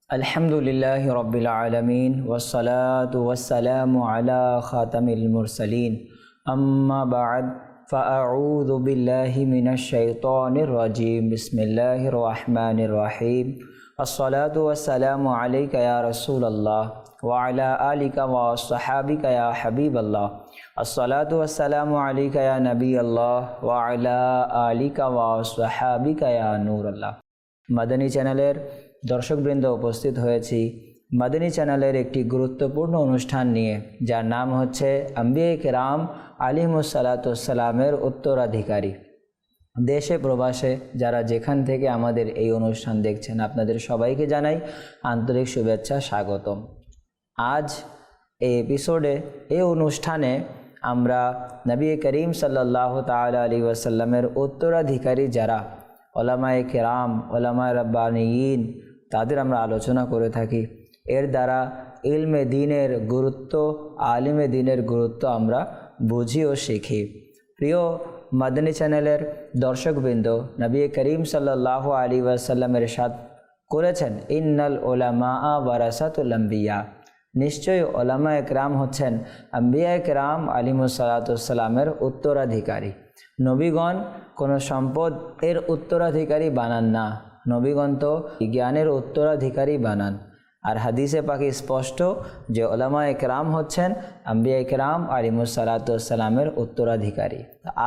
अल्हम्दुलिल्लाहि रब्बिल आलमीन वस्सलातु वस्सलामु अला खातमिल मुरसलीन अम्मा बाद फ़अऊज़ु बिल्लाहि मिनश शैतानिर रजीम बिस्मिल्लाहिर रहमानिर रहीम अस्सलातु वस्सलामु अलैका या रसूलल्लाह व अला आलिका व अस्सहाबिका या हबीबल्लाह अस्सलातु वस्सलामु अलैका या नबी अल्लाह व अला आलिका व अस्सहाबिका या नूरल्लाह। মাদানী চ্যানেলের দর্শকবৃন্দ উপস্থিত হয়েছি মাদানী চ্যানেলের একটি গুরুত্বপূর্ণ অনুষ্ঠান নিয়ে, যার নাম হচ্ছে আম্বিয়া কেরাম আলিহিমুসসালাতুসসালামের উত্তরাধিকারী। দেশে প্রবাসে যারা যেখান থেকে আমাদের এই অনুষ্ঠান দেখছেন, আপনাদের সবাইকে জানাই আন্তরিক শুভেচ্ছা, স্বাগতম। আজ এই এপিসোডে এই অনুষ্ঠানে আমরা নবী করিম সাল্লাল্লাহু তাআলা আলাইহি ওয়াসাল্লামের উত্তরাধিকারী যারা ওলামায়ে কেরাম, ওলামায়ে রাব্বানিয়িন, তাদের আমরা আলোচনা করে থাকি। এর দ্বারা ইলমে দ্বীনের গুরুত্ব, আলিমে দ্বীনের গুরুত্ব আমরা বুঝি ও শিখি। প্রিয় মাদানী চ্যানেলের দর্শকবৃন্দ, নবী করিম সাল্লাল্লাহু আলাইহি ওয়াসাল্লামের ইরশাদ করেছেন, ইন্নাল উলামা ওয়ারাসাতুল আম্বিয়া, নিশ্চয়ই ওলামায়ে কেরাম হচ্ছেন আম্বিয়ায়ে কেরাম আলিহিমুসসালাতুসসালামের উত্তরাধিকারী। নবীগণ কোনো সম্পদ এর উত্তরাধিকারী বানান না, নবীগণ তো জ্ঞানের উত্তরাধিকারী বানান। আর হাদিসে পাকে স্পষ্ট যে ওলামায়ে কেরাম হচ্ছেন আম্বিয়ায়ে কেরাম আলিহিমুসসালাতুসসালামের উত্তরাধিকারী।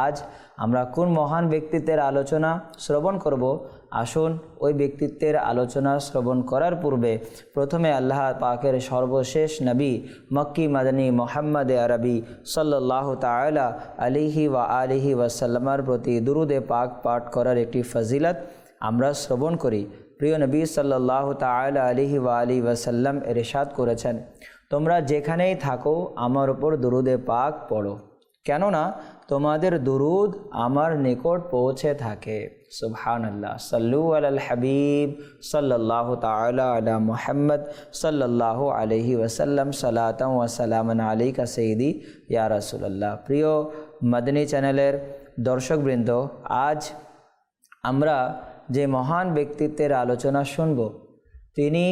আজ আমরা কোন মহান ব্যক্তিত্বের আলোচনা শ্রবণ করব? আসুন ওই ব্যক্তিত্বের আলোচনা শ্রবণ করার পূর্বে প্রথমে আল্লাহ পাকের সর্বশেষ নবী মক্কি মাদানী মুহাম্মদে আরবি সাল্লাল্লাহু তাআলা আলাইহি ওয়া আলিহি ওয়াসাল্লামের প্রতি দুরুদে পাক পাঠ করার একটি ফজিলত আমরা শ্রবণ করি। প্রিয় নবী সাল্লাল্লাহু তাআলা আলাইহি ওয়া আলিহি ওয়াসাল্লাম ইরশাদ করেছেন, তোমরা যেখানেই থাকো আমার উপর দুরুদে পাক পড়ো, কেননা তোমাদের দুরুদ আমার নিকট পৌঁছে থাকে। সুবহানাল্লাহ। সাল্লু আলাল হাবিব সাল্লাল্লাহু তাআলা আলা মুহাম্মদ সাল্লাল্লাহু আলাইহি ওয়াসাল্লাম সালাতান ওয়া সালামান আলাইকা সাইয়্যিদি ইয়া রাসূলুল্লাহ। প্রিয় মাদানী চ্যানেলের দর্শকবৃন্দ, আজ আমরা যে মহান ব্যক্তিত্বের আলোচনা শুনব, তিনি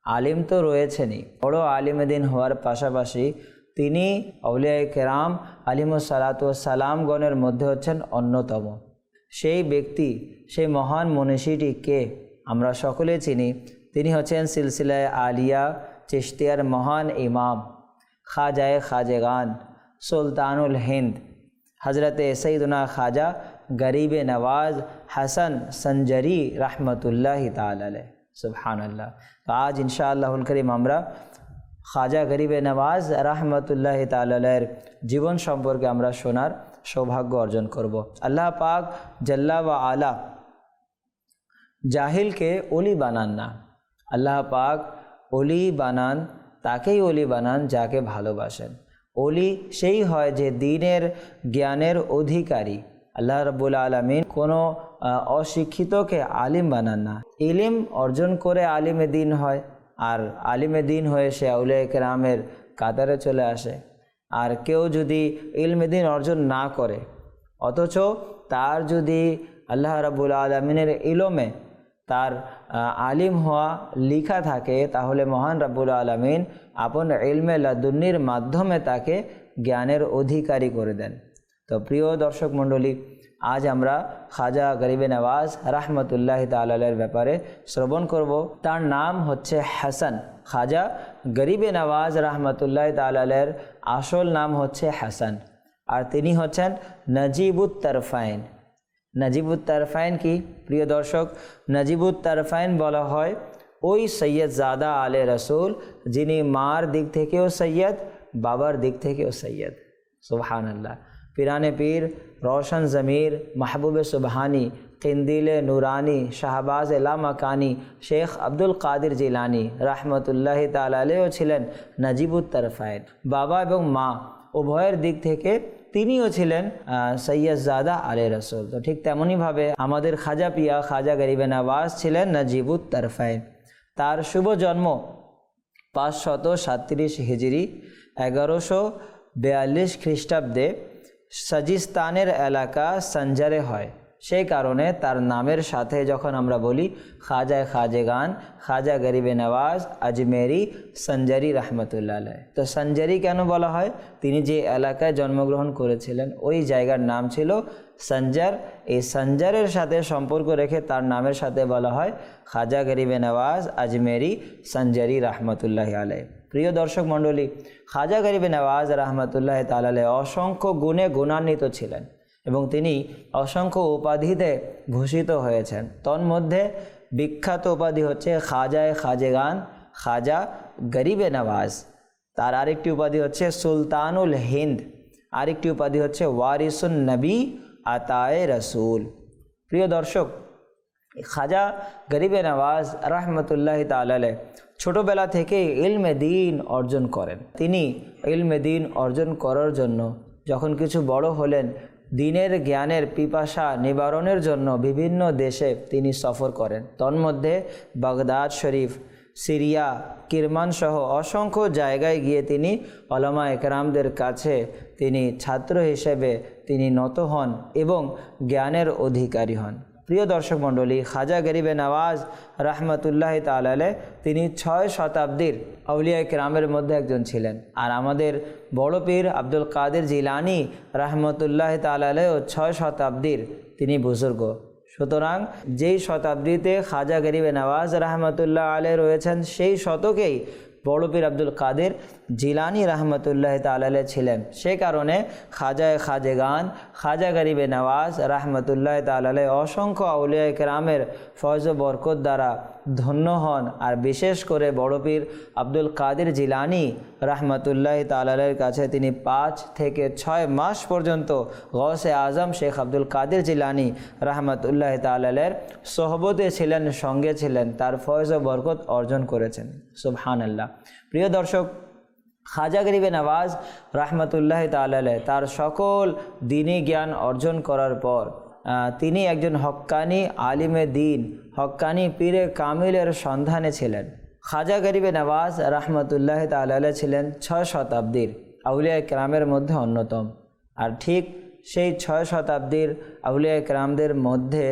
আলিম তো রয়েছেনই, বড় আলিমে দ্বীন হওয়ার পাশাপাশি তিনি আউলিয়ায়ে কেরাম আলিহিমুসসালাতুসসালামগণের মধ্যে হচ্ছেন অন্যতম। সেই ব্যক্তি, সেই মহান মনীষীটি কে? আমরা সকলে চিনি। তিনি হচ্ছেন সিলসিলায়ে আলিয়া চিশতিয়ার মহান ইমাম, খাজায়ে খাজেগান, সুলতানুল হিন্দ, হজরতে সৈয়দনা খাজা গরিবে নওয়াজ হাসান সঞ্জরি রহমতুল্লাহি তাআলা আলাইহি। সুবহানাল্লাহ। তো আজ ইনশাআল্লাহুল করিম আমরা খাজা গরিবে নওয়াজ রহমতুল্লাহি তাআলা আলাইহির জীবন সম্পর্কে আমরা শোনার সৌভাগ্য অর্জন করব। আল্লাহ পাক জাল্লা ওয়া আলা জাহিলকে ওলি বানান না, আল্লাহ পাক ওলি বানান, তাকেই ওলি বানান যাকে ভালোবাসেন। ওলি সেই হয় যে দ্বীনের জ্ঞানের অধিকারী। আল্লাহ রাব্বুল আলামিন কোনো অশিক্ষিতকে আলিম বানান না, ইলম অর্জন করে আলিমে দ্বীন হয়, আর আলিমে দ্বীন হয়ে সে আউলিয়া কেরামের কাতারে চলে আসে। আর কেউ যদি ইলমে দ্বীন অর্জন না করে, অথচ তার যদি আল্লাহ রাব্বুল আলামিনের ইলমে তার আলিম হওয়া লিখা থাকে, তাহলে মহান রাব্বুল আলামিন আপন ইলমে লাদুন্নির মাধ্যমে তাকে জ্ঞানের অধিকারী করে দেন। তো প্রিয় দর্শক মণ্ডলী, আজ আমরা খাজা গরিবে নওয়াজ রহমতুল্লাহি তাআলা আলাইহির ব্যাপারে শ্রবণ করব। তার নাম হচ্ছে হাসান। খাজা গরিবে নওয়াজ রহমতুল্লাহি তাআলা আলাইহির আসল নাম হচ্ছে হাসান, আর তিনি হচ্ছেন নজিবুত তারফাইন। নজিবুত তারফাইন কি? প্রিয় দর্শক, নজিবুত তারফাইন বলা হয় ওই সৈয়দ জাদা আলে রসুল যিনি মার দিক থেকেও সৈয়দ, বাবার দিক থেকেও সৈয়দ। সুবহানাল্লাহ। পিরানে পীর, রোশন জমির, মাহবুবে সুবহানি, কিন্দিলে নুরানি, শাহবাজ লামাকানি, শেখ আব্দুল কাদের জিলানি রহমতুল্লাহি তাআলা আলাইহিও ছিলেন নজিবুত তারফাইন। বাবা এবং মা উভয়ের দিক থেকে তিনিও ছিলেন সৈয়দ জাদা আলে রসুল। তো ঠিক তেমনইভাবে আমাদের খাজা পিয়া খাজা গরিবে নওয়াজ ছিলেন নজিবুত তারফাইন। তার শুভ জন্ম 537 হিজরি 1142 খ্রিস্টাব্দে সাজিস্তানের এলাকা সঞ্জারে হয়। সেই কারণে তার নামের সাথে যখন আমরা বলি খাজা খাজেগান, খাজা গরিবে নওয়াজ আজমেরি সঞ্জারি রহমতুল্লাহ আলাইহি, তো সঞ্জারি কেন বলা হয়? তিনি যে এলাকায় জন্মগ্রহণ করেছিলেন ওই জায়গার নাম ছিল সঞ্জার। এই সঞ্জারের সাথে সম্পর্ক রেখে তার নামের সাথে বলা হয় খাজা গরিবে নওয়াজ আজমেরি সঞ্জারি রহমতুল্লাহ আলাইহি। প্রিয় দর্শক মণ্ডলী, খাজা গরিবে নওয়াজ রহমতুল্লাহ তাআলা আলাইহি অসংখ্য গুণে গুণান্বিত ছিলেন এবং তিনি অসংখ্য উপাধিতে ভূষিত হয়েছেন। তন্মধ্যে বিখ্যাত উপাধি হচ্ছে খাজায়ে খাজেগান, খাজা গরিবে নওয়াজ। তার আরেকটি উপাধি হচ্ছে সুলতানুল হিন্দ, আরেকটি উপাধি হচ্ছে ওয়ারিসুন নবী আতায়ে রসুল। প্রিয় দর্শক, খাজা গরিবে নওয়াজ রহমতুল্লাহ তাআলা আলাইহি ছোটোবেলা থেকে ইলমে দ্বীন অর্জন করেন। তিনি ইলমে দ্বীন অর্জন করার জন্য যখন কিছু বড় হলেন, দ্বীনের জ্ঞানের পিপাসা নিবারণের জন্য বিভিন্ন দেশে তিনি সফর করেন। তন্মধ্যে বাগদাদ শরীফ, সিরিয়া, কিরমান সহ অসংখ্য জায়গায় গিয়ে তিনি ওলামা একরামদের কাছে তিনি ছাত্র হিসেবে তিনি নত হন এবং জ্ঞানের অধিকারী হন। প্রিয় দর্শক মণ্ডলী, খাজা গরিবে নওয়াজ রহমতুল্লাহ তাআলা আলাইহি তিনি 6 শতাব্দীর আউলিয়া কেরামের মধ্যে একজন ছিলেন। আর আমাদের বড় পীর আব্দুল কাদের জিলানী রহমতুল্লাহ তাআলা আলাইহি 6 শতাব্দীর তিনি বুজুর্গ। সুতরাং যেই শতাব্দীতে খাজা গরিবে নওয়াজ রহমতুল্লাহ আলাইহি রয়েছেন সেই শতকেই বড় পীর আব্দুল কাদের জিলানী রহমতুল্লাহ তাআলা আলাইহি ছিলেন। সে কারণে খাজায়ে খাজেগান, খাজা গরিবে নওয়াজ রহমতুল্লাহ তাআলা আলাইহি অসংখ্য আউলিয়া কেরামের ফয়জ ও বরকত দ্বারা ধন্য হন। আর বিশেষ করে বড় পীর আব্দুল কাদের জিলানী রহমতুল্লাহ তাআলা আলাইহির কাছে তিনি 5 থেকে 6 মাস পর্যন্ত গৌসে আজম শেখ আব্দুল কাদের জিলানী রহমতুল্লাহ তাআলা আলাইহির সোহবতে ছিলেন, সঙ্গে ছিলেন, তার ফয়জ ও বরকত অর্জন করেছেন। সুবহানাল্লাহ। প্রিয় দর্শক, খাজা গরিবে নওয়াজ রহমতুল্লাহ তাআলা আলাইহি তার সকল দ্বীনি জ্ঞান অর্জন করার পর তিনি একজন হক্কানি আলিমে দ্বীন, হক্কানি পীরে কামিলের সন্ধানে ছিলেন। খাজা গরিবে নওয়াজ রহমতুল্লাহ তাআলা আলাইহি ছিলেন 6 শতাব্দীর আউলিয়া কেরামের মধ্যে অন্যতম। আর ঠিক সেই 6 শতাব্দীর আউলিয়া কেরামদের মধ্যে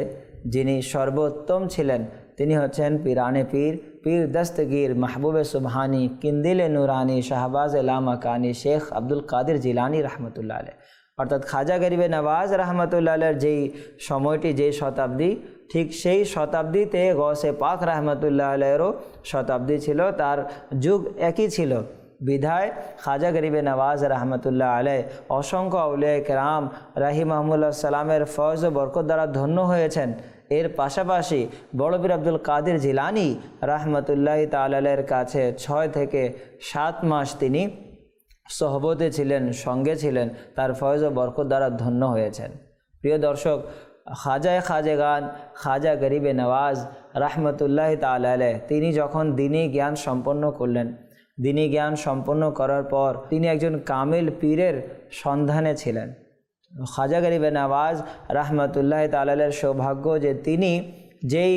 যিনি সর্বোত্তম ছিলেন তিনি হচ্ছেন পীরানে পীর, পীর দস্তগীর, মাহবুবে সুবহানি, কিন্দিলে নুরানি, শাহবাজ লামাকানি শেখ আব্দুল কাদের জিলানী রহমতুল্লাহ আলাইহি। অর্থাৎ খাজা গরিবে নওয়াজ রহমতুল্লাহ আলাইহির যেই সময়টি, যেই শতাব্দী, ঠিক সেই শতাব্দীতে গৌসে পাক রহমতুল্লাহ আলাইহিরও শতাব্দী ছিল, তার যুগ একই ছিল। বিধায় খাজা গরিবে নওয়াজ রহমতুল্লাহ আলাইহি অসংখ্য আউলিয়া কেরাম রাহিমাহুমুল্লাহ সালামের ফয়জ ও বরকত দ্বারা ধন্য হয়েছেন। এর পাশাপাশি বড় পীর আব্দুল কাদের জিলানী রহমতুল্লাহ তাআলা আলাইহির কাছে 6 থেকে 7 মাস তিনি সোহবতে ছিলেন, সঙ্গে ছিলেন, তার ফয়জ ও বরকত দ্বারা ধন্য হয়েছেন। প্রিয় দর্শক, খাজায়ে খাজেগান, খাজা গরিবে নওয়াজ রহমতুল্লাহ তাআলা আলাইহি তিনি যখন দ্বীনি জ্ঞান সম্পন্ন করলেন, দ্বীনি জ্ঞান সম্পন্ন করার পর তিনি একজন কামিল পীরের সন্ধানে ছিলেন। খাজা গরিবে নওয়াজ রহমতুল্লাহ তাআলা আলাইহির সৌভাগ্য যে তিনি যেই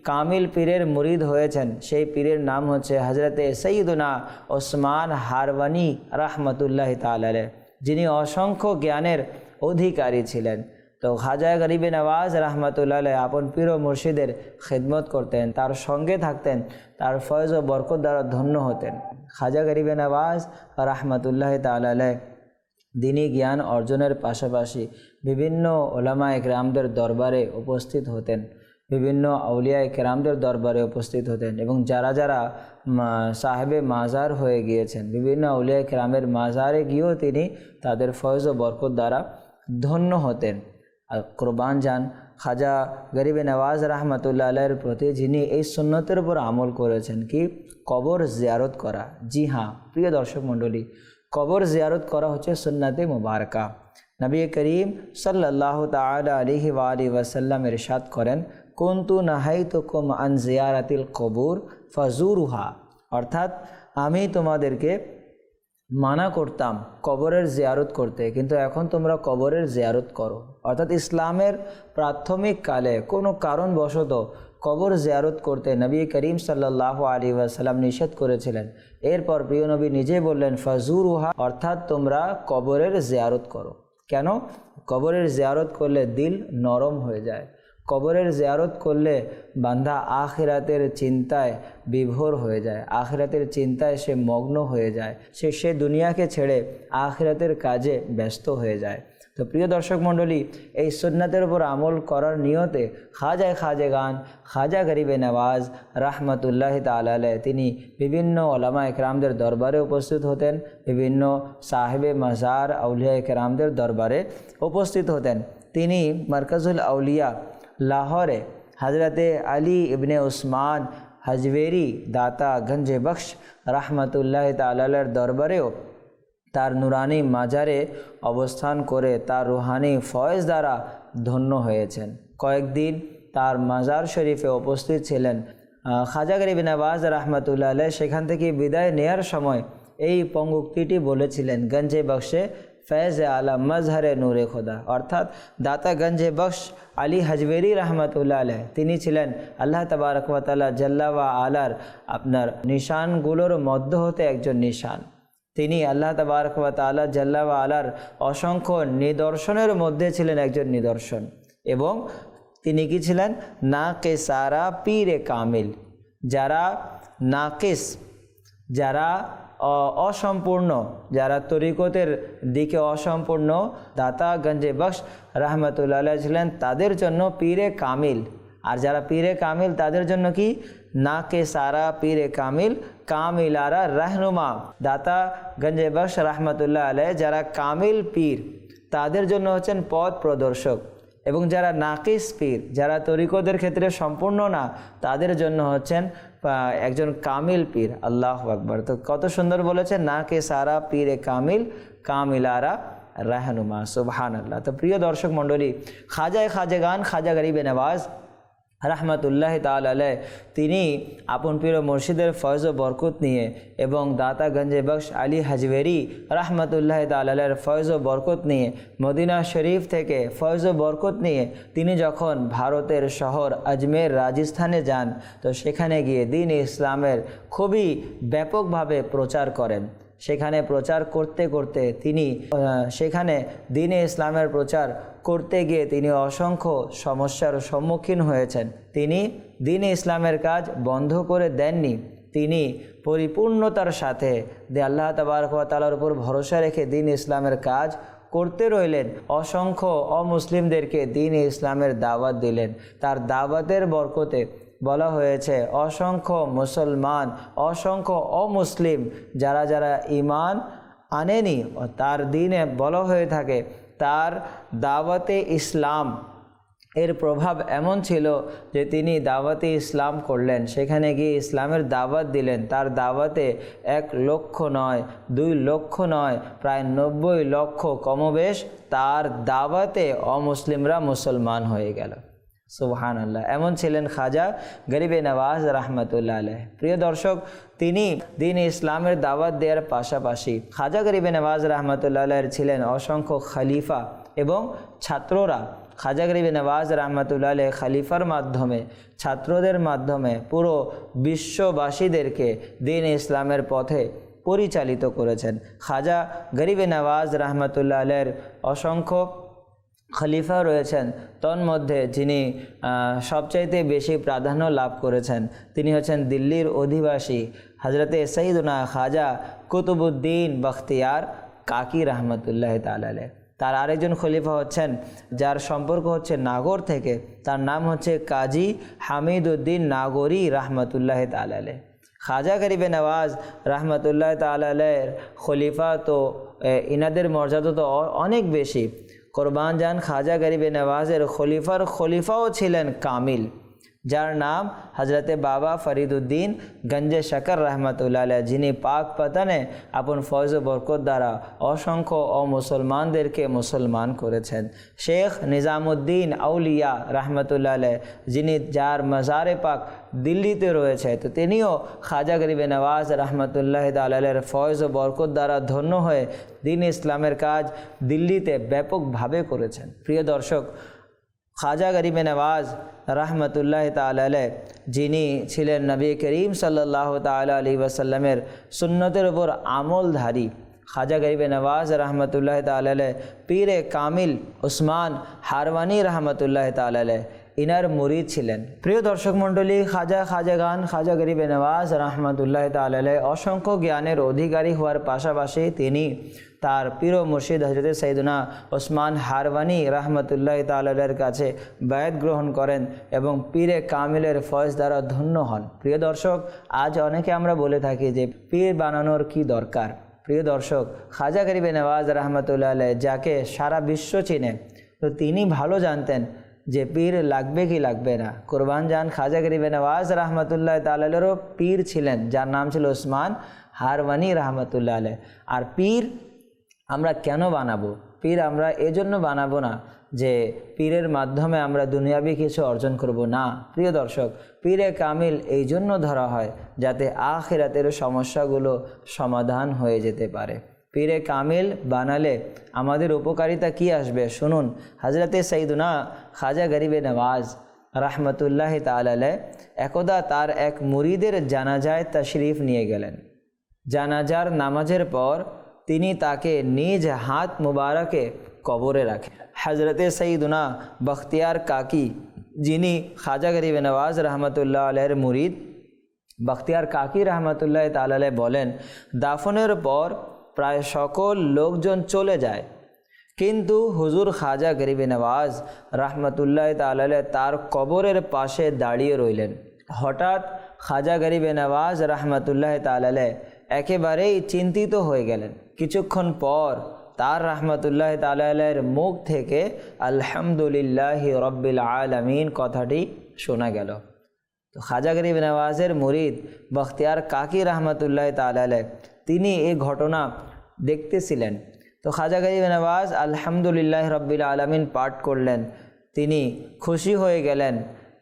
কামিল পীরের মুরিদ হয়েছেন সেই পীরের নাম হচ্ছে হজরতে সৈয়দনা ওসমান হারওয়ানি রহমতুল্লাহ তাআলা আলাইহি, যিনি অসংখ্য জ্ঞানের অধিকারী ছিলেন। তো খাজা গরিবে নওয়াজ রহমতুল্লাহ আলাইহি আপন পীর ও মুর্শিদের খিদমত করতেন, তার সঙ্গে থাকতেন, তার ফয়জ ও বরকত দ্বারা ধন্য হতেন। খাজা গরিবে নওয়াজ রহমতুল্লাহ তাআলা আলাইহি দ্বীনি জ্ঞান অর্জনের পাশাপাশি বিভিন্ন ওলামা একরামদের দরবারে উপস্থিত হতেন, বিভিন্ন আউলিয়া কেরামদের দরবারে উপস্থিত হতেন এবং যারা যারা সাহেবে মাজার হয়ে গিয়েছেন বিভিন্ন আউলিয়া কেরামের মাজারে গিয়েও তিনি তাদের ফয়জ ও বরকত দ্বারা ধন্য হতেন। আর কুরবান যান খাজা গরিবে নওয়াজ রহমতুল্লাহ আলাইহির প্রতি যিনি এই সুন্নতের উপর আমল করেছেন কি কবর জিয়ারত করা। জি হ্যাঁ প্রিয় দর্শক মণ্ডলী, কবর জিয়ারত করা হচ্ছে সুন্নতে মুবারকা। নবী করিম সাল্লাল্লাহু তাআলা আলাইহি ওয়া আলিহি ওয়াসাল্লাম ইরশাদ করেন, কুনতু নাহাইতুকুম আন জিয়ারাতিল কবুর ফাজুরুহা, অর্থাৎ আমি তোমাদেরকে মানা করতাম কবরের জিয়ারত করতে, কিন্তু এখন তোমরা কবরের জিয়ারত করো। অর্থাৎ ইসলামের প্রাথমিক কালে কোনো কারণবশত কবর জিয়ারত করতে নবী করিম সাল্লাল্লাহু আলাইহি ওয়াসাল্লাম নিষেধ করেছিলেন। এরপর প্রিয় নবী নিজে বললেন ফাজুরুহা, অর্থাৎ তোমরা কবরের জিয়ারত করো। কেন? কবরের জিয়ারত করলে দিল নরম হয়ে যায়। কবরের জিয়ারত করলে বান্দা আখিরাতের চিন্তায় বিভোর হয়ে যায়, আখিরাতের চিন্তায় সে মগ্ন হয়ে যায়, সে দুনিয়াকে ছেড়ে আখিরাতের কাজে ব্যস্ত হয়ে যায়। তো প্রিয় দর্শক মণ্ডলী, এই সুন্নাতের উপর আমল করার নিয়তে খাজেগান খাজা গরিবে নওয়াজ রাহমাতুল্লাহ তাআলা আলাইহি তিনি বিভিন্ন ওলামা একরামদের দরবারে উপস্থিত হতেন, বিভিন্ন সাহেবে মাজার আউলিয়া একরামদের দরবারে উপস্থিত হতেন। তিনি মারকাজুল আউলিয়া লাহোরে হজরতে আলী ইবনে উসমান হাজবেরি দাতা গঞ্জে বখশ রাহমাতুল্লাহ তাআলা আলাইহির দরবারেও তার নুরানি মাজারে অবস্থান করে তার রুহানি ফয়েজ দ্বারা ধন্য হয়েছেন। কয়েকদিন তার মাজার শরীফে উপস্থিত ছিলেন খাজা গরিব নওয়াজ রাহমাতুল্লাহ আলাইহি। সেখান থেকে বিদায় নেয়ার সময় এই পঙ্গুক্তিটি বলেছিলেন, গঞ্জে বখশে ফैज़ आला मजहर नूरे खुदा, অর্থাৎ দাতা গঞ্জে বখশ আলী হাজবেরি রহমতুল্লাহ আলাইহি তিনি ছিলেন আল্লাহ তাবারক ওয়া তাআলা জাল্লা ওয়া আলার আপনার নিশানগুলোর মধ্য হতে একজন নিশান। তিনি আল্লাহ তাবারক ওয়া তাআলা জাল্লা ওয়া আলার অসংখ্য নিদর্শনের মধ্যে ছিলেন একজন নিদর্শন। এবং তিনি কি ছিলেন? নাকিসারা পীরে কামিল, যারা নাকিস, যারা অসম্পূর্ণ, যারা তরিকতের দিকে অসম্পূর্ণ, দাতা গঞ্জে বখশ রহমতুল্লাহ আলাইহি ছিলেন তাদের জন্য পীরে কামিল। আর যারা পীরে কামিল তাদের জন্য কি? নাকিসারা পীরে কামিল, কামিলারা रहनुमा। দাতা গঞ্জে বখশ রহমতুল্লাহ আলাইহি যারা কামিল পীর তাদের জন্য হচ্ছেন পথ প্রদর্শক, এবং যারা নাকিস পীর, যারা তরিকতের ক্ষেত্রে সম্পূর্ণ না, তাদের জন্য হচ্ছেন একজন কামিল পীর। আল্লাহু আকবার। তো কত সুন্দর বলেছেন, নাকিসারা পীরে কামিল, কামিলারা रहनुमा। সুবহানাল্লাহ। তো প্রিয় দর্শক মণ্ডলী, খাজেগান খাজা গরিবে নওয়াজ রহমতুল্লাহ তাআলা আলাইহি তিনি আপন পীর ও মুর্শিদের ফয়জ ও বরকত নিয়ে এবং দাতা গঞ্জে বখশ আলী হাজবেরি রহমতুল্লাহ তাআলা আলাইহির ফয়জ ও বরকত নিয়ে, মদিনা শরীফ থেকে ফয়জ ও বরকত নিয়ে তিনি যখন ভারতের শহর আজমের রাজস্থানে যান, তো সেখানে গিয়ে দ্বীন ইসলামের খুবই ব্যাপকভাবে প্রচার করেন। সেখানে প্রচার করতে করতে তিনি সেখানে দ্বীনে ইসলামের প্রচার করতে গিয়ে তিনি অসংখ্য সমস্যার সম্মুখীন হয়েছেন। তিনি দ্বীনে ইসলামের কাজ বন্ধ করে দেননি, তিনি পরিপূর্ণতার সাথে আল্লাহ তাবারক ওয়া তাআলার উপর ভরসা রেখে দ্বীন ইসলামের কাজ করতে রইলেন। অসংখ্য অমুসলিমদেরকে দ্বীনে ইসলামের দাওয়াত দিলেন। তার দাওয়াতের বরকতে বলা হয়েছে অসংখ্য মুসলমান, অসংখ্য অমুসলিম যারা যারা ঈমান আনেনি, তার দিনে বলা হয়ে থাকে তার দাওয়াতে ইসলাম এর প্রভাব এমন ছিল যে তিনি দাওয়াতে ইসলাম করলেন, সেখানে গিয়ে ইসলামের দাওয়াত দিলেন। তার দাওয়াতে 1 লক্ষ নয়, 2 লক্ষ নয়, প্রায় 90 লক্ষ কমবেশ তার দাওয়াতে অমুসলিমরা মুসলমান হয়ে গেল। সুবহানাল্লাহ। এমন ছিলেন খাজা গরিবে নওয়াজ রহমতুল্লাহ আলাইহি। প্রিয় দর্শক, তিনি দ্বীন ইসলামের দাওয়াত দেওয়ার পাশাপাশি খাজা গরিবে নওয়াজ রহমতুল্লাহ আলাইহির ছিলেন অসংখ্য খলিফা এবং ছাত্ররা। খাজা গরিবে নওয়াজ রহমতুল্লাহ আলাইহি খলিফার মাধ্যমে, ছাত্রদের মাধ্যমে পুরো বিশ্ববাসীদেরকে দ্বীন ইসলামের পথে পরিচালিত করেছেন। খাজা গরিবে নওয়াজ রহমতুল্লাহ আলাইহির অসংখ্য খলিফা রয়েছেন, তন্মধ্যে যিনি সবচাইতে বেশি প্রাধান্য লাভ করেছেন তিনি হচ্ছেন দিল্লির অধিবাসী হজরতে সৈয়দনা খাজা কুতুবউদ্দিন বখতিয়ার কাকি রহমতুল্লাহ তাআলা আলাইহি। তার আরেকজন খলিফা হচ্ছেন যার সম্পর্ক হচ্ছে নাগর থেকে, তার নাম হচ্ছে কাজী হামিদউদ্দিন নাগরি রহমতুল্লাহ তাআলা আলাইহি। খাজা গরিবে নওয়াজ রহমতুল্লাহ তাআলা আলাইহির খলিফা তো ইনাদের মর্যাদা তো অনেক বেশি। কোরবান যান খাজা গরিবে নওয়াজের খলিফাও ছিলেন কামিল, যার নাম হজরতে বাবা ফরিদউদ্দিন গঞ্জে শকর রহমতুল্লাহ আলাইহি, যিনি পাক পাতানে আপন ফয়জ ও বরকত দ্বারা অসংখ্য অমুসলমানদেরকে মুসলমান করেছেন। শেখ নিজামুদ্দিন আউলিয়া রহমতুল্লাহ আলাইহি, যিনি যার মাজারে পাক দিল্লিতে রয়েছে, তো তিনিও খাজা গরিবে নওয়াজ রহমতুল্লাহ তাআলা আলাইহির ফয়জ ও বরকত দ্বারা ধন্য হয়ে দ্বীন ইসলামের কাজ দিল্লিতে ব্যাপকভাবে করেছেন। প্রিয় দর্শক, খাজা গরিবে নওয়াজ রহমতুল্লাহ তাআলা আলাইহি যিনি ছিলেন নবী করিম সাল্লাল্লাহু তাআলা আলাইহি ওয়াসাল্লামের সুন্নতের উপর আমলধারী, খাজা গরিবে নওয়াজ রহমতুল্লাহ তাআলা আলাইহি পীরে কামিল উসমান হারওয়ানি রহমতুল্লাহ তাআলা আলাইহি ইনার মুরিদ ছিলেন। প্রিয় দর্শক মণ্ডলী, খাজাগান খাজা গরিবে নওয়াজ রহমতুল্লাহ তাআলা আলাইহি অসংখ্য জ্ঞানের অধিকারী হওয়ার পাশাপাশি তিনি তার পীর ও মুর্শিদ হযরত সৈয়দনা ওসমান হারওয়ানি রহমতুল্লাহ তাআলা আলাইহির কাছে বায়াত গ্রহণ করেন এবং পীরে কামিলের ফয়েজ দ্বারা ধন্য হন। প্রিয় দর্শক, আজ অনেকে আমরা বলে থাকি যে পীর বানানোর কি দরকার। প্রিয় দর্শক, খাজা গরিবে নওয়াজ রহমতুল্লাহ আলাইহি যাকে সারা বিশ্ব চিনে, তো তিনি ভালো জানতেন যে পীর লাগবে কি লাগবে না। কুরবান যান, খাজা গরিবে নওয়াজ রহমতুল্লাহ তাআলা আলাইহিরও পীর ছিলেন যার নাম ছিল ওসমান হারওয়ানি রহমতুল্লাহ আলাইহি। আর পীর আমরা কেন বানাবো? পীর আমরা এজন্য বানাবো না যে পীরের মাধ্যমে আমরা দুনিয়াবি কিছু অর্জন করব, না। প্রিয় দর্শক, পীরে কামিল এই জন্য ধরা হয় যাতে আখিরাতের সমস্যাগুলো সমাধান হয়ে যেতে পারে। পীরে কামিল বানালে আমাদের উপকারিতা কি আসবে শুনুন। হযরতে সৈয়দনা খাজা গরিবে নওয়াজ রহমতুল্লাহ তাআলা আলাইহি একদা তার এক মুরিদের জানাজায় তাশরিফ নিয়ে গেলেন। জানাজার নামাজের পর তিনি তাকে নিজ হাত মুবারকে কবরে রাখেন। হযরতে সৈয়দনা বখতিয়ার কাকি, যিনি খাজা গরিবে নওয়াজ রহমতুল্লাহ আলাইহির মুরিদ, বখতিয়ার কাকি রহমতুল্লাহ তাআলা আলাইহি বলেন, দাফনের পর প্রায় সকল লোকজন চলে যায়, কিন্তু হুজুর খাজা গরিবে নওয়াজ রহমতুল্লাহ তাআলা আলাইহি তার কবরের পাশে দাঁড়িয়ে রইলেন। হঠাৎ খাজা গরিবে নওয়াজ রহমতুল্লাহ তাআলা আলাইহি একেবারেই চিন্তিত হয়ে গেলেন। কিছুক্ষণ পর তার রহমতুল্লাহ তাআলা আলাইহির মুখ থেকে আলহামদুলিল্লাহি রাব্বিল আলামিন কথাটি শোনা গেল। তো খাজা গরিবে নওয়াজের মুরিদ বখতিয়ার কাকি রহমতুল্লাহ তাআলা আলাইহি তিনি এই ঘটনা দেখতেছিলেন। তো খাজা গরিবে নওয়াজ আলহামদুলিল্লাহ রাব্বিল আলামিন পাঠ করলেন, তিনি খুশি হয়ে গেলেন।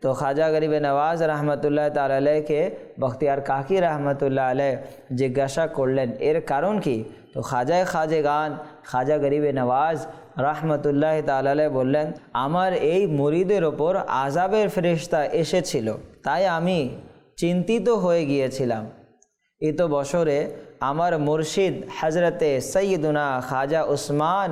তো খাজা গরিবে নওয়াজ রহমতুল্লাহ তাআলা আলাইহিকে বখতিয়ার কাকি রহমতুল্লাহ আলাইহি জিজ্ঞাসা করলেন এর কারণ কি। তো খাজাগান খাজা গরিবে নওয়াজ রহমতুল্লাহ তাআলা আলাইহি বললেন, আমার এই মুরিদের ওপর আযাবের ফেরেশতা এসেছিল, তাই আমি চিন্তিত হয়ে গিয়েছিলাম। এত বছরে আমার মুর্শিদ হযরতে সৈয়দনা খাজা উসমান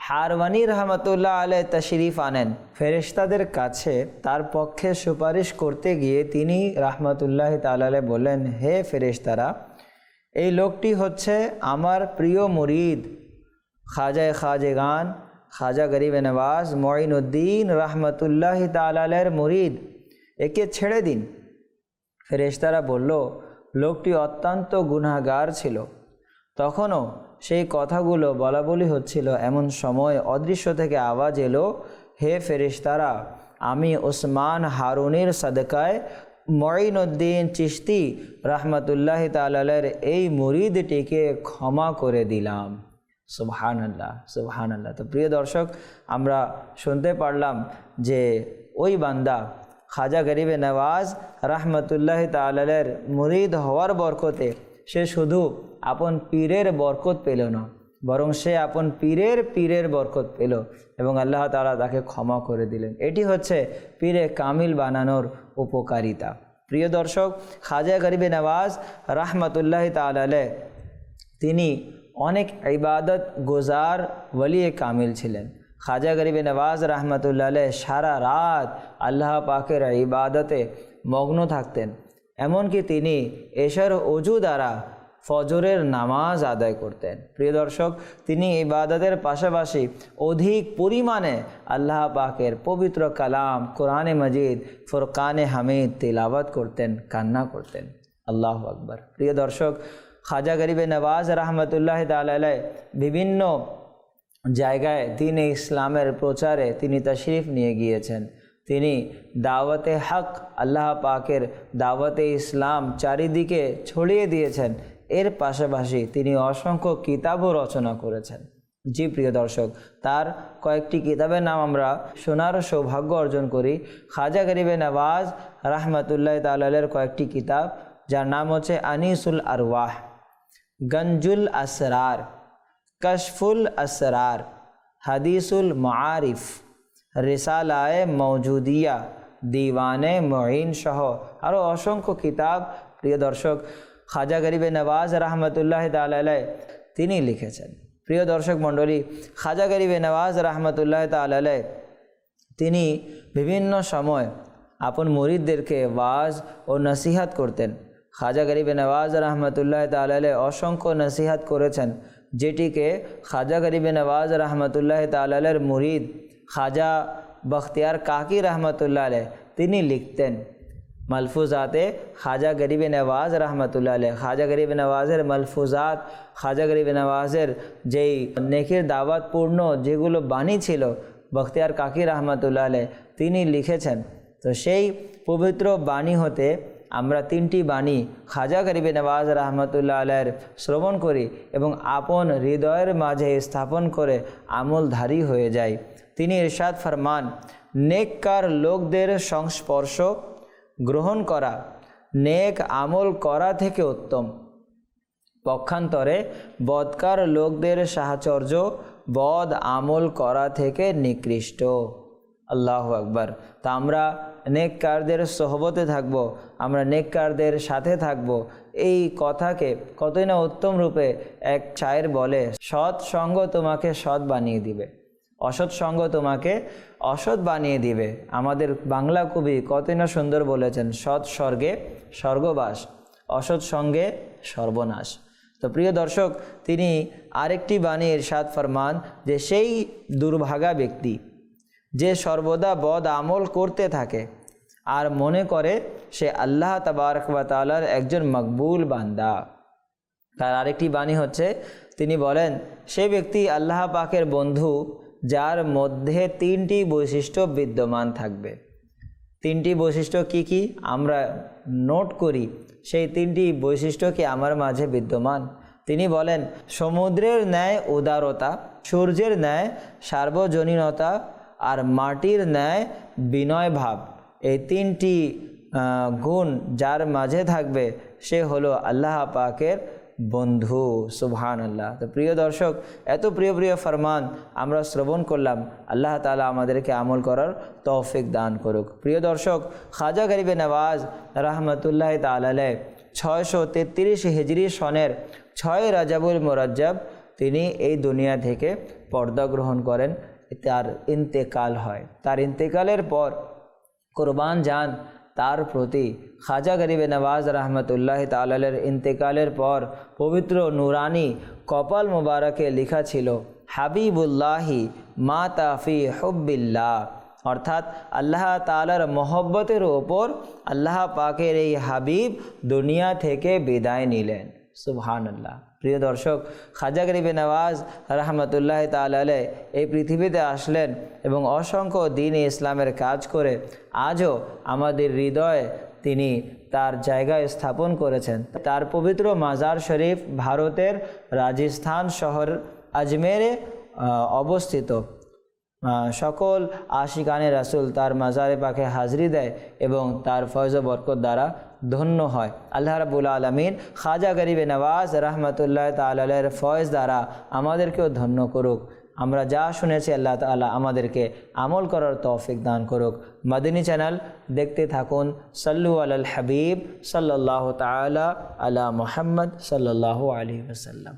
হারওয়ানি রহমতুল্লাহ আলাইহি তশরিফ আনেন। ফেরেশতাদের কাছে তার পক্ষে সুপারিশ করতে গিয়ে তিনি রহমতুল্লাহ তাআলা আলাইহি বললেন, হে ফেরেশতারা, এই লোকটি হচ্ছে আমার প্রিয় মুরিদ খাজাগান খাজা গরিবে নওয়াজ মঈনুদ্দিন রহমতুল্লাহ তাআলা আলাইহির মুরিদ, একে ছেড়ে দিন। ফেরেশতারা বলল, লোকটি অত্যন্ত গুনাহগার ছিল। তখনও সেই কথাগুলো বলা বলি হচ্ছিল, এমন সময় অদৃশ্য থেকে আওয়াজ এলো, হে ফেরেশতারা, আমি ওসমান হারুনির সাদকায় মঈনুদ্দিন চিশতি রহমতুল্লাহ তাআলা আলাইহির এই মুরিদটিকে ক্ষমা করে দিলাম। সুবহানাল্লাহ, সুবহানাল্লাহ। তো প্রিয় দর্শক, আমরা শুনতে পারলাম যে ওই বান্দা খাজা গরিবে নওয়াজ রহমতুল্লাহ তাআলা আলাইহির মুরিদ হওয়ার বরকতে সে শুধু আপন পীরের বরকত পেল না, বরং সে আপন পীরের বরকত পেল এবং আল্লাহ তাআলা তাকে ক্ষমা করে দিলেন। এটি হচ্ছে পীরে কামিল বানানোর উপকারিতা। প্রিয় দর্শক, খাজা গরিবে নওয়াজ রহমতুল্লাহ তাআলা আলাইহি তিনি অনেক ইবাদত গুজার ওলিয়ে কামিল ছিলেন। খাজা গরিবে নওয়াজ রহমতুল্লাহ আলাইহি সারা রাত আল্লাহ পাকের ইবাদতে মগ্ন থাকতেন। এমনকি তিনি এশার ওযু দ্বারা ফজরের নামাজ আদায় করতেন। প্রিয় দর্শক, তিনি ইবাদতের পাশাপাশি অধিক পরিমাণে আল্লাহ পাকের পবিত্র কালাম কোরআনে মজিদ ফুরকানে হামিদ তিলাওয়াত করতেন, কান্না করতেন। আল্লাহু আকবার। প্রিয় দর্শক, খাজা গরিবে নওয়াজ রহমতুল্লাহ তাআলা আলাইহি বিভিন্ন জায়গায় দ্বীন-এ ইসলামের প্রচারে তিনি তাশরিফ নিয়ে গিয়েছেন। তিনি দাওয়াতে হক আল্লাহ পাকের দাওয়াতে ইসলাম চারিদিকে ছড়িয়ে দিয়েছেন। এর পাশাপাশি তিনি অসংখ্য কিতাবও রচনা করেছেন। জি প্রিয় দর্শক, তার কয়েকটি কিতাবের নাম আমরা শোনার সৌভাগ্য অর্জন করি। খাজা গরিবে নওয়াজ রহমতুল্লাহ তাআলা আলাইহির কয়েকটি কিতাব, যার নাম হচ্ছে আনিসুল আরওয়াহ, গঞ্জুল আসরার, কশফুল আসরার, হাদিসুল মাআরিফ, রিসালায়ে মওজুদিয়া, দিওয়ানে মুঈন সহ আরও অসংখ্য কিতাব। প্রিয় দর্শক, খাজা গরিবে নওয়াজ রহমতুল্লাহ তাআলা আলাইহি তিনি লিখেছেন। প্রিয় দর্শক মণ্ডলী, খাজা গরিবে নওয়াজ রহমতুল্লাহ তাআলা আলাইহ তিনি বিভিন্ন সময় আপন মুরিদদেরকে ওয়াজ ও নসিহত করতেন। খাজা গরিবে নওয়াজ রহমতুল্লাহ তাআলা আলাইহ অসংখ্য নসিহত করেছেন, যেটিকে খাজা গরিবে নওয়াজ রহমতুল্লাহ তাআলা আলাইহর মুরিদ খাজা বখতিয়ার কাকি রহমতুল্লাহ আলাইহ তিনি লিখতেন। মালফুজাতে খাজা গরিবে নওয়াজ রহমতুল্লাহ আলাইহ, খাজা গরিবে নওয়াজের মালফুজাত, খাজা গরিবে নওয়াজের যেই নেকির দাওয়াতপূর্ণ যেগুলো বাণী ছিল বখতিয়ার কাকি রহমতুল্লাহ আলাইহ তিনি লিখেছেন। তো সেই পবিত্র বাণী হতে আমরা 3টি বাণী খাজা গরিবে নওয়াজ রহমতুল্লাহ আলাইহর শ্রবণ করি এবং আপন হৃদয়ের মাঝে স্থাপন করে আমলধারী হয়ে যাই। তিনি ইরশাদ ফরমান, নেককার লোকদের সংস্পর্শ গ্রহণ করা নেক আমল করা থেকে উত্তম, পক্ষান্তরে বদকার লোকদের সাহচর্য বদ আমল করা থেকে নিকৃষ্ট। আল্লাহু আকবার। তা আমরা নেককারদের সোহবতে থাকব, আমরা নেককারদের সাথে থাকব। এই কথাকে কতই না উত্তম রূপে এক শায়ের বলে, সৎ সঙ্গ তোমাকে সৎ বানিয়ে দিবে, অসৎ সঙ্গ তোমাকে অসৎ বানিয়ে দিবে। আমাদের বাংলা কবি কতই না সুন্দর বলেছেন, সৎ স্বর্গে স্বর্গবাস, অসৎ সঙ্গে সর্বনাশ। তো প্রিয় দর্শক, তিনি আরেকটি বাণী ইরশাদ ফরমান যে সেই দুর্ভাগা ব্যক্তি যে সর্বদা বদ আমল করতে থাকে আর মনে করে সে আল্লাহ তাবারক ওয়া তাআলার একজন মকবুল বান্দা। তার আরেকটি বাণী হচ্ছে, তিনি বলেন, সে ব্যক্তি আল্লাহ পাকের বন্ধু যার মধ্যে 3টি বৈশিষ্ট্য বিদ্যমান থাকবে। 3টি বৈশিষ্ট্য কি কি আমরা নোট করি, সেই 3টি বৈশিষ্ট্য কি আমার মাঝে বিদ্যমান। তিনি বলেন, সমুদ্রের ন্যায় উদারতা, সূর্যের ন্যায় সার্বজনীনতা আর মাটির ন্যায় বিনয় ভাব। এই 3টি গুণ যার মাঝে থাকবে সে হলো আল্লাহ পাকের বন্ধু। সুবহানাল্লাহ। তো প্রিয় দর্শক, এত প্রিয় ফরমান আমরা শ্রবণ করলাম। আল্লাহ তাআলা আমাদেরকে আমল করার তৌফিক দান করুক। প্রিয় দর্শক, খাজা গরিবে নওয়াজ রহমতুল্লাহ তাআলা আলাইহ 633 হিজরি সনের 6 রজবুল মুরজ্জব তিনি এই দুনিয়া থেকে পর্দা গ্রহণ করেন। তার ইন্তেকাল হয়। তার ইন্তেকালের পর কুরবান যান তার প্রতি খাজা গরিবে নওয়াজ রহমতুল্লাহ তাআলা আলাইহর ইন্তেকালের পর পবিত্র নুরানি কপাল মুবারকে লেখা ছিল, হাবিবুল্লাহি মা তাফি হুব্বিল্লাহ, অর্থাৎ আল্লাহ তাআলার মহব্বতের ওপর আল্লাহ পাকের এই হাবিব দুনিয়া থেকে বিদায় নিলেন। সুবহানাল্লাহ। প্রিয় দর্শক, খাজা গরিবে নওয়াজ রহমতুল্লাহ তাআলা আলাইহ এই পৃথিবীতে আসলেন এবং অসংখ্য দ্বীন ইসলামের কাজ করে আজও আমাদের হৃদয়ে তিনি তার জায়গায় স্থাপন করেছেন। তার পবিত্র মাজার শরীফ ভারতের রাজস্থান শহর আজমেরে অবস্থিত। সকল আশিকানে রাসূল তার মাজারে পাকে হাজরি দেয় এবং তার ফয়জ ও বরকত দ্বারা ধন্য হয়। আল্লাহ রাব্বুল আলামিন খাজা গরিবে নওয়াজ রহমতুল্লাহ তাআলা আলাইহির ফয়জ দ্বারা আমাদেরকেও ধন্য করুক। আমরা যা শুনেছি আল্লাহ তাআলা আমাদেরকে আমল করার তৌফিক দান করুক। মদিনী চ্যানেল দেখতে থাকুন। সাল্লু আলাল হাবিব সাল্লাল্লাহু তাআলা আলা মুহাম্মদ সাল্লাল্লাহু আলাইহি ওয়াসাল্লাম।